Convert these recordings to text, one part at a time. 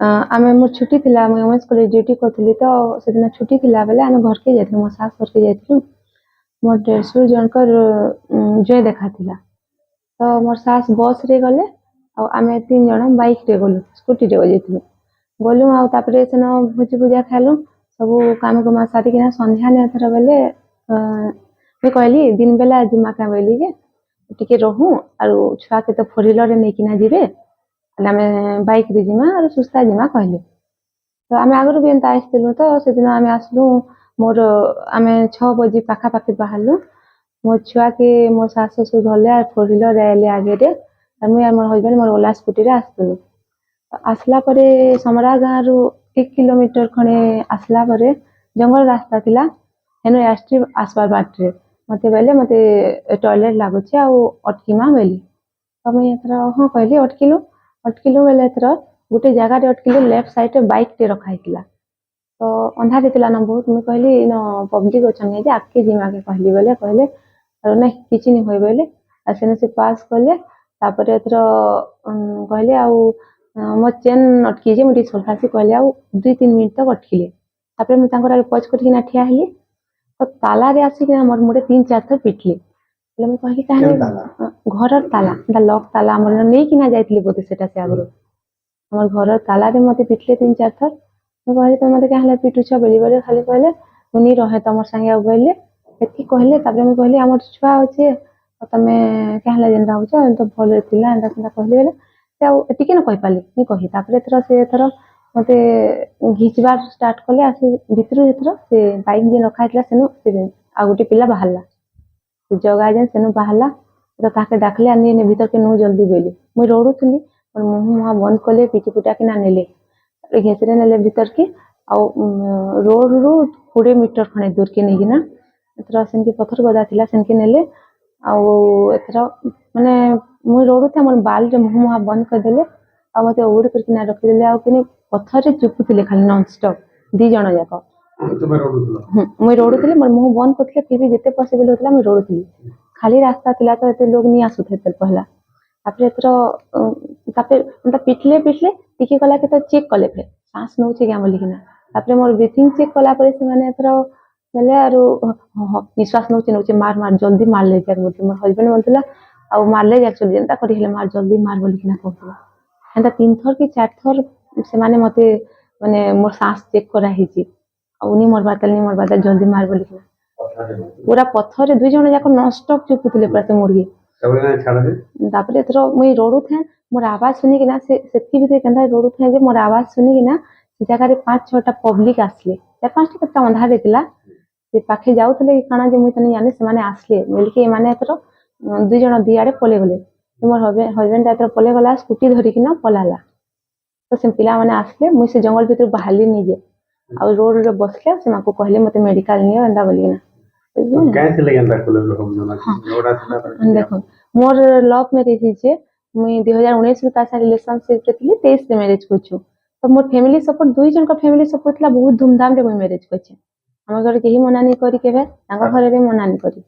ଆମେ ମୋର ଛୁଟି ଥିଲା ମୁଇଁ ଓମେନ୍ସ କଲେଜ ଡ୍ୟୁଟି କରୁଥିଲି ତ ସେଦିନ ଛୁଟି ଥିଲା ବେଲେ ଆମେ ଘରକେ ଯାଇଥିଲୁ ମୋ ଶାଶ ଘରକେ ଯାଇଥିଲୁ ମୋର ଦେଢ଼ଶୁର ଜଣଙ୍କର ଜୟ ଦେଖା ଥିଲା ତ ମୋର ଶାଶ ବସ୍ରେ ଗଲେ ଆଉ ଆମେ 3 ଜଣ ବାଇକ୍ରେ ଗଲୁ ସ୍କୁଟିରେ ଯାଇଥିଲୁ ଗଲୁ ଆଉ ତାପରେ ସେନ ଭୋଜି ଭୁଜା ଖାଇଲୁ ସବୁ କାମ କୁମା ସାରିକିନା ସନ୍ଧ୍ୟା ଏଥର ବେଲେ ମୁଇଁ କହିଲି ଦିନ ବେଲା ଯିମା କାଁ ବୋଇଲି ଯେ ଟିକେ ରହୁ ଆଉ ଛୁଆକେ ତ 4 ହ୍ୱିଲରରେ ନେଇକିନା ଯିବେ ଆମେ ବାଇକ୍ରେ ଯିମା ଆଉ ସୁସ୍ଥା ଯିମା କହିଲେ ତ ଆମେ ଆଗରୁ ବି ଏନ୍ତା ଆସିଥିଲୁ ତ ସେଦିନ ଆମେ ଆସିଲୁ ମୋର ଆମେ 6 ବଜେ ପାଖାପାଖି ବାହାରିଲୁ ମୋ ଛୁଆକେ ମୋ ଶାଶୁ ଶ୍ୱଶୁର ଧରଲେ ଆଉ 4 ହ୍ୱିଲରରେ ଆଇଲେ ଆଗରେ ଆଉ ମୁଇଁ ଆଉ ମୋର ହଜବେଣ୍ଡ ମୋର ଓଲା ସ୍କୁଟିରେ ଆସିଥିଲୁ ଆସିଲା ପରେ ସମରା ଗାଁରୁ 1 କିଲୋମିଟର ଖଣ୍ଡେ ଆସିଲା ପରେ ଜଙ୍ଗଲ ରାସ୍ତା ଥିଲା ହେନୁ ଆସବାର ବାଟରେ ମତେ କହିଲେ ମତେ ଟଏଲେଟ ଲାଗୁଛି ଆଉ ଅଟକିମା ବୋଇଲି ତ ମୁଇଁ ଏଥର ହଁ କହିଲି ଅଟକିଲୁ ବେଲେ ଏଥର ଗୋଟେ ଜାଗାରେ ଅଟକିଲୁ ଲେଫ୍ଟ ସାଇଡରେ ବାଇକଟେ ରଖା ହେଇଥିଲା ତ ଅନ୍ଧାର ହେଇଥିଲା ନା ବହୁତ ମୁଇଁ କହିଲି ନ ପବ୍ଲିକ ଅଛନ୍ ଯେ ଆଗକେ ଯିମାକେ କହିଲି ବେଲେ କହିଲେ ଆଉ ନାଇଁ କିଛି ନି ହୁଏ ବୋଇଲେ ଆଉ ସେନେ ସେ ପାସ୍ କଲେ ତାପରେ ଏଥର କହିଲେ ଆଉ ମୋ ଚେନ୍ ଅଟକିଛି ମୁଁ ଟିକେ ସୋଲଫାସି କହିଲେ ଆଉ 2-3 ମିନିଟ୍ ତକ ଅଟକିଲେ ତାପରେ ମୁଁ ତାଙ୍କର ଆଗେ ପଛ କରିକିନା ଠିଆ ହେଲି ତ ତାଲାରେ ଆସିକିନା ମୋର ମୁଣ୍ଡେ 3-4 ଥର ପିଟିଲେ ହେଲେ ମୁଁ କହିଲି କାହିଁକି ଘରର ତାଲା ଏଟା ଲକ୍ ତାଲା ଆମର ନେଇକିନା ଯାଇଥିଲି ବୋଧେ ସେଟା ସେ ଆଗରୁ আমার ঘরের তালারে মতে পিটলে 3-4 থর ମୁଁ କହିଲି ତମେ ମତେ କାହିଁକି ପିଟୁଛ ବୋଲି ଖାଲି କହିଲେ ମୁଁ ନି ରହେ ତମର ସାଙ୍ଗେ ଆଉ କହିଲେ ଏତିକି କହିଲେ ତାପରେ ମୁଁ କହିଲି ଆମର ଛୁଆ ଅଛି ତମେ କାହିଁକି ଯେନ୍ତା ହଉଛ ଏମିତି ଭଲରେ ଥିଲା ଏନ୍ତା ସେନ୍ତା କହିଲି ବେଲେ ସେ ଆଉ ଏତିକି ନ କହିପାରିଲି ନି କହି ତାପରେ ଏଥର ମତେ ଘିଚବାର ଷ୍ଟାର୍ଟ କଲେ ଆସି ଭିତରୁ ଏଥର ସେ ବାଇକ୍ ଯେନ୍ ରଖା ହେଇଥିଲା ସେନୁ ଆଉ ଗୋଟେ ପିଲା ବାହାରିଲା ସେ ଜଗା ଯେନ୍ ସେନୁ ବାହାରିଲା ତ ତାକେ ଡାକିଲେ ଆନି ଭିତରକେ ନୁ ଜଲ୍ଦି ବୋଇଲି ମୁଇଁ ରହୁଥିଲି ମୋର ମୁହଁ ମୁହାଁ ବନ୍ଦ କଲେ ପିଟି ପୁଟାକିନା ନେଲେ ଘେସରେ ନେଲେ ଭିତରକେ ଆଉ ରୋଡରୁ 20 ମିଟର ଖଣ୍ଡେ ଦୂରକେ ନେଇକିନା ଏଥର ସେମିତି ପଥର ଗଦା ଥିଲା ସେମିତି ନେଲେ ଆଉ ଏଥର ମାନେ ମୁଇଁ ରହୁଥାଏ ମୋର ବାଲରେ ମୁହଁ ମୁହାଁ ବନ୍ଦ କରିଦେଲେ ଆଉ ମତେ ଉଡ କରିକିନା ରଖିଦେଲେ ଆଉ କିନି ପଥରରେ ଚୁପୁଥିଲେ ଖାଲି ନନଷ୍ଟପ 2 ଜଣ ଯାକ ମୁଇଁ ରହୁଥିଲି ମୋର ମୁହଁ ବନ୍ଦ କରିଥିଲେ ଫିର ବି ଯେତେ ପସିବଲ ହଉଥିଲା ମୁଇଁ ରହୁଥିଲି ଖାଲି ରାସ୍ତା ଥିଲା ତ ଏତେ ଲୋକ ନି ଆସୁଥିଲେ ପହଲା ତାପରେ ଏଥର ତାପରେ ପିଟଲେ ଟିକେ କଲା କି ତ ଚେକ୍ କଲେ ଫେର ଶ୍ୱାସ ନଉଛି क्या ବୋଲିକିନା ତାପରେ ମୋର ବ୍ରିଥିଂ ଚେକ୍ କଲା ପରେ ସେମାନେ ଏଥର ବୋଲେ ଆରୁ ନିଶ୍ୱାସ ନଉଛି ମାର ଜଲ୍ଦି ମାରଲେ ଯାକ ବୋଲୁଥିଲେ ମୋର ହଜବେଣ୍ଡ ବୋଲୁଥିଲା ଆଉ ମାରଲେ ଯାକ ଜଲ୍ଦି ଏନ୍ତା କରି ହେଲେ ମାର ଜଲ୍ଦି ମାର ବୋଲିକିନା କହୁଥିଲା ଏନ୍ତା 3 ଥର କି 4 ଥର ସେମାନେ ମତେ ମାନେ ମୋର ଶ୍ୱାସ ଚେକ୍ କରାହେଇଛି ଆଉ ନି ମରବାତା ଜଲ୍ଦି ମାର ବୋଲିକିନା ପୁରା ପଥରରେ 2 ଜଣ ଯାକ ନନଷ୍ଟପ ଚୁପୁଥିଲେ ପୁରା ସେ ମୁର୍ଗୀ ତାପରେ ଏଥର ମୁଇଁ ରଡୁଥାଏ ମୋର ଆବାଜ ଶୁଣିକିନା ସେତିକି ଭିତରେ କେନ୍ତା ରଡୁଥାଏ ଯେ ମୋର ଆବାଜ ଶୁଣିକିନା ସେ ଜାଗାରେ 5-6ଟା ପବ୍ଲିକ ଆସିଲେ 4-5ଟା କେତେ ଅନ୍ଧାର ହେଇଥିଲା ସେ ପାଖେ ଯାଉଥିଲେ କି କାଣା ଯେ ମୁଇଁ ତ ଜାଣି ସେମାନେ ଆସିଲେ ବୋଲିକି ଏମାନେ ଏଥର 2 ଜଣ 2 ଆଡେ ପଳେଇ ଗଲେ ମୋର ହଜବେଣ୍ଡ ଏଥର ପଳେଇ ଗଲା ସ୍କୁଟି ଧରିକିନା ପଳାଲା ତ ସେ ପିଲାମାନେ ଆସିଲେ ମୁଇଁ ସେ ଜଙ୍ଗଲ ଭିତରୁ ବାହାରିଲି ନିଜେ ଆଉ ରୋଡରେ ବସିଲେ ସେମାନଙ୍କୁ କହିଲେ ମତେ ମେଡିକାଲ ନିଅ ଏନ୍ତା ବୋଲିକିନା ଦେଖ ମୋର ଲଭ ମ୍ୟାରେଜ ହେଇଛି ମୁଇଁ 2019 ତା ସାଙ୍ଗେ ରିଲେସନସିପରେ ଥିଲି 23ରେ ମ୍ୟାରେଜ କରିଛୁ ତ ମୋର ଫ୍ୟାମିଲି ସପୋର୍ଟ 2 ଜଣଙ୍କ ଫ୍ୟାମିଲି ସପୋର୍ଟ ଥିଲା ବହୁତ ଧୁମଧାମରେ ମୁଇଁ ମ୍ୟାରେଜ କରିଛି ଆମ ଘରେ କେହି ମନା ନି କରି କେବେ ତାଙ୍କ ଘରେ ବି ମନା ନି କରି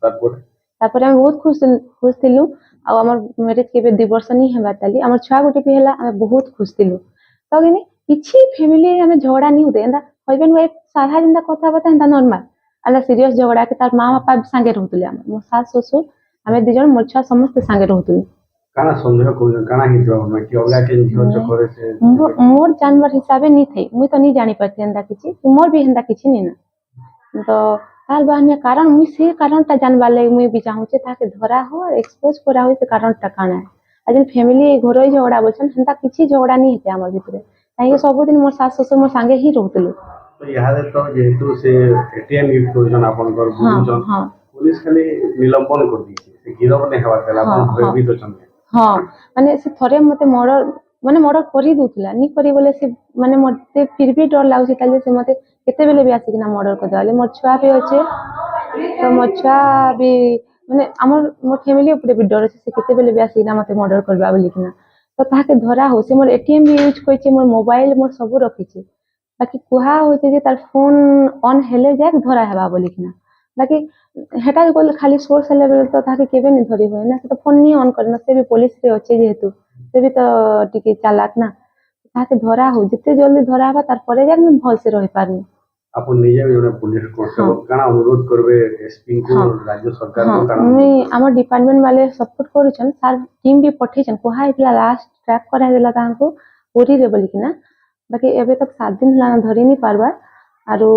ତାପରେ ଆମେ ବହୁତ ଖୁସି ଥିଲୁ ଆଉ ଆମର ମ୍ୟାରେଜ କେବେ 2 ବର୍ଷ ନି ହେବା ତାଲି ଆମର ଛୁଆ ଗୋଟେ ବି ହେଲା ଆମେ ବହୁତ ଖୁସି ଥିଲୁ ତ କିଛି ଫ୍ୟାମିଲି ଆମେ ଝଗଡା ନି ହଉତେ ଏନ୍ତା ହଜବେଣ୍ଡ ୱାଇଫ ସାଧା ଯେନ୍ତା କଥାବାର୍ତ୍ତା ଏନ୍ତା ନର୍ମାଲ ଆଲା ସିରିୟସ ଝଗଡା କି ତାର ମା ବାପା ସାଙ୍ଗେ ରହୁଥିଲେ ଆମେ ମୋ ଶାଶ ଶ୍ୱଶୁର ଆମେ 2 ଜଣ ମୋର ଛୁଆ ସମସ୍ତେ ସାଙ୍ଗେ ରହୁଥିଲୁ मोर जानवर हिसाबे नी थे मुई तो नी जानी पारती एंदा किछि मोर भी एंदा किछि नी ना तो तार बाहने कारण मुई से कारणटा जानबार लागि मुई भी चाहूचे ताके धरा हो एक्सपोज करा हो से कारणटा काना है आज फैमिली घरोई झगड़ा बोलछन हेंता किछि झगड़ा नी हेते हमर भितरे काहे सब दिन मोर सास ससुर मोर संगे ही रहउतले तो यादे तो जेतु से एटीएम यूज करजन आपन घर बुझन पुलिस खाली निलंबन कर दी से गिरफ ने हेवा तला आपन भयभीत छन हाँ माने से थरे मते मर्डर करी दूतला नी करी बोले से माने मते फिर भी डर लागुची ताले से मते केते बेले भी आसी किना मर्डर कर देले मोर छुआ भी अछि तो मोर छुआ भी माने मोर फैमिली ऊपर भी डर अछि से केते बेले भी आसी किना मते मर्डर करबा बोली किना तो ताके धरा हो से मोर एटीएम भी यूज करछि मोर मोबाइल मोर सब रखिछि बाकी कुहा होते जे तार फोन ऑन हेले जाक धरा हेबा बोली किना बाकी हेटा बोल खाली सोर्स लेवल तो ताके केबे नि धरी होय ना तो फोन नी ऑन करना से भी पुलिस रे अछि जेहेतु से भी तो टिके चालाक ना ତାହାକେ ଧରା ହଉ ଯେତେ ଜଲ୍ଦି ଧରା ହେବା ତାର ପରେ ଯାକ ମୁଇଁ ଭଲସେ ରହିପାରମି। ଆପଣ ନିଜେ ବି ଜଣେ पुलिस कॉन्स्टेबल काना अनुरोध करबे एसपी को हाँ राज्य सरकार हाँ को काना मुई आम डिपार्टमेंट वाले सपोर्ट करूछन सार टीम भी पठेछन कुहा हेतला लास्ट ट्रैक करा हेला तांको पुरी रे बोलिकिना बाकी एबे तक 7 दिन हला धरि नि पारबा आरो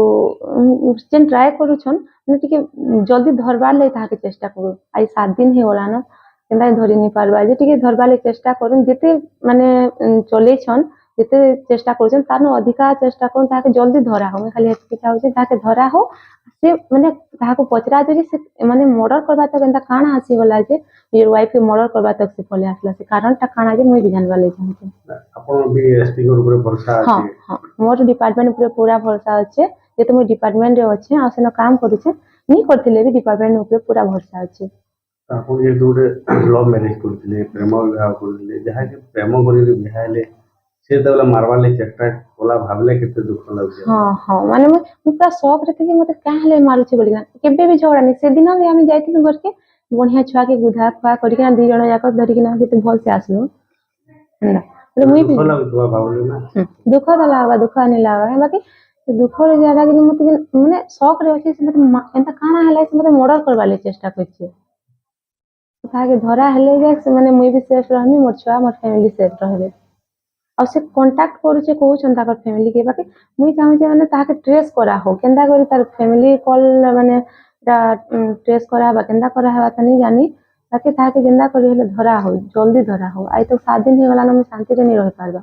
जेन ट्राई करूछन ने टिके जल्दी धरबार ले ताके चेष्टा करू आई 7 दिन हे होला न केनता धरि नि पारबा जे टिके धरबार ले चेष्टा करूं जेते माने चलेछन जेते चेष्टा करूछन तानो अधिका चेष्टा करूं ताके जल्दी धरा हो मैं खाली हेतकी चाहूछे ताके धरा हो से माने ताहाको पचरा जे से माने मर्डर करबा तक एंता काना आसी गला जे योर वाइफ के मर्डर करबा तक से पले आसला से कारण ता काना जे मुई भी जानबा ले चाहूछे। आपण भी एसपी को ऊपर भरोसा हाँ अछि हाँ मोर डिपार्टमेंट ऊपर पूरा भरोसा अच्छे जे तो मुई डिपार्टमेंट रे अच्छे आ सेनो काम करूछे नी करथिले भी डिपार्टमेंट ऊपर पूरा भरोसा अच्छे। आपण ये दूरे लव मैरिज करथिले प्रेम विवाह करथिले जहा कि प्रेम करी विवाह हेले से तबला मारवा ले चेष्टा कोला भाबले केते दुख लागै हाँ हाँ माने मैं पूरा शौक रे थी मते का हले मारुछे बोलिना केबे भी झगड़ा नहीं से दिन भी आमी जाइथिलु घर के बढ़िया छुआ के गुधा खुआ करिकना दी जण जाक धरिकना केते भल से आसलु हला बोले मुई भी दुख लागुवा भाबले ना दुख तो लागबा दुख नहीं लागबा बाकी दुख रे ज्यादा कि मते माने शौक रे अछि से मते एंता काना हला से मते मर्डर करबा ले चेष्टा करछे ताके धरा हेले जे से माने मुई भी सेफ रहमी मोर छुआ मोर फैमिली सेफ रहबे और से कांटेक्ट करूछे कहूछन ताकर फैमिली के बाकी मुई चाहूछे माने ताके ट्रेस करा हो केनता करी तार फैमिली कॉल माने ट्रेस करा बा केनता करा हेबा त नहीं जानी ताकि ताके जेंदा करी हेले धरा हो जल्दी धरा हो आई तो 7 दिन हे गला न मैं शांति रे नहीं रह पारबा।